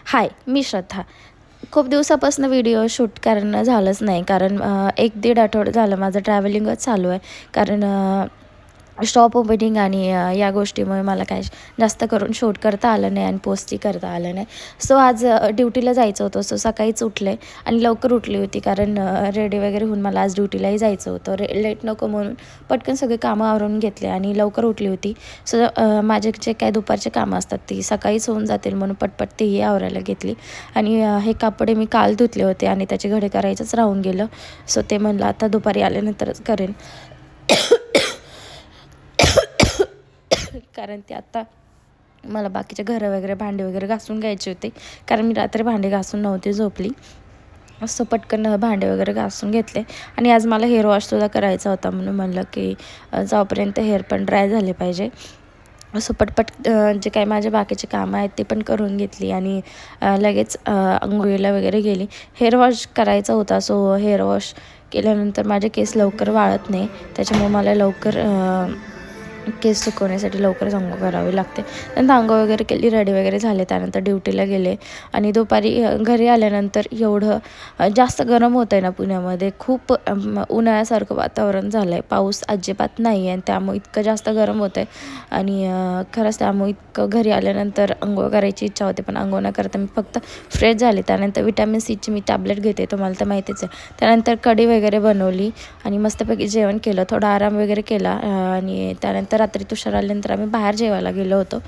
हाय, मी श्रद्धा. खूप दिवसापासून video shoot करणं झालंच नाही कारण 1-1.5 आठवडा झालं माझं ट्रॅव्हलिंगच चालू आहे. कारण स्टॉप ओपनिंग आणि या गोष्टीमुळे मला काय जास्त करून शूट करता आलं नाही आणि पोस्टही करता आलं नाही. सो आज ड्युटीला जायचं होतं. सो सकाळीच उठले आणि लवकर उठली होती कारण रेडी वगैरे होऊन मला आज ड्युटीलाही जायचं होतं. लेट नको म्हणून पटकन सगळे कामं आवरून घेतले आणि लवकर उठली होती. सो माझे जे काही दुपारचे कामं असतात ती सकाळीच होऊन जातील म्हणून पटपट तेही आवरायला घेतली. आणि हे कपडे मी काल धुतले होते आणि त्याचे घडे करायचंच राहून गेलं. सो ते म्हणलं आता दुपारी आल्यानंतरच करेन. कारण ते आता मला बाकीचे घरं वगैरे भांडे वगैरे घासून घ्यायचे होते कारण मी रात्री भांडे घासून नव्हती झोपली. असं पटकन भांडे वगैरे घासून घेतले आणि आज मला हेअर वॉशसुद्धा करायचा होता म्हणून म्हणलं की जाऊपर्यंत हेअर पण ड्राय झाले पाहिजे. असं पटपट जे काही माझे बाकीचे कामं आहेत ते पण करून घेतली आणि लगेच अंघोळीला वगैरे गेली. हेअर वॉश करायचा होता. सो हेअर वॉश केल्यानंतर माझे केस लवकर वाळत नाही, त्याच्यामुळे मला लवकर केस सुकवण्यासाठी लवकरच अंघोळ करावी लागते. नंतर अंघोळ वगैरे केली, रेडी वगैरे झाले, त्यानंतर ड्युटीला गेले. आणि दुपारी घरी आल्यानंतर एवढं जास्त गरम होतं आहे ना पुण्यामध्ये, खूप उन्हाळ्यासारखं वातावरण झालं आहे. पाऊस अजिबात नाही आहे आणि त्यामुळे इतकं जास्त गरम होतं आहे. आणि खरंच त्यामुळे इतकं घरी आल्यानंतर अंघोळ करायची इच्छा होते, पण अंघोळ न करता मी फक्त फ्रेश झाले. त्यानंतर विटॅमिन सीची मी टॅबलेट घेते, तुम्हाला तर माहितीच आहे. त्यानंतर कढी वगैरे बनवली आणि मस्तपैकी जेवण केलं, थोडा आराम वगैरे केला. आणि त्यानंतर रात्री तुषार आल्यानंतर आम्ही बाहेर जेवायला गेलो होतो.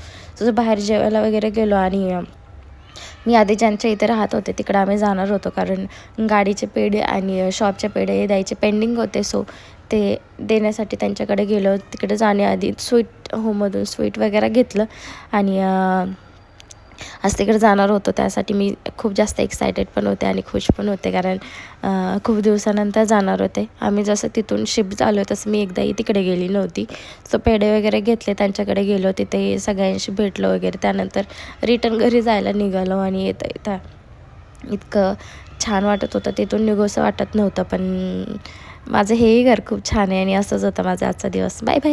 तसं बाहेर जेवायला वगैरे गेलो आणि मी आधी ज्यांच्या इथे राहत होते तिकडे आम्ही जाणार होतो कारण गाडीचे पेढे आणि शॉपचे पेढे द्यायचे पेंडिंग होते. सो ते देण्यासाठी त्यांच्याकडे गेलो. तिकडे जाण्याआधी स्वीट होममधून स्वीट वगैरे घेतलं आणि आज तिकडे जाणार होतो. त्यासाठी मी खूप जास्त एक्सायटेड पण होते आणि खुश पण होते कारण खूप दिवसानंतर जाणार होते. आम्ही जसं तिथून शिफ्ट झालो तसं मी एकदाही तिकडे गेली नव्हती. सो पेढे वगैरे घेतले, त्यांच्याकडे गेलो, तिथे सगळ्यांशी भेटलो वगैरे. त्यानंतर रिटर्न घरी जायला निघालो आणि येता इतकं छान वाटत होतं. तिथून निघोसं वाटत नव्हतं, पण माझं हेही घर खूप छान आहे आणि असंच होतं माझा आजचा दिवस. Bye bye.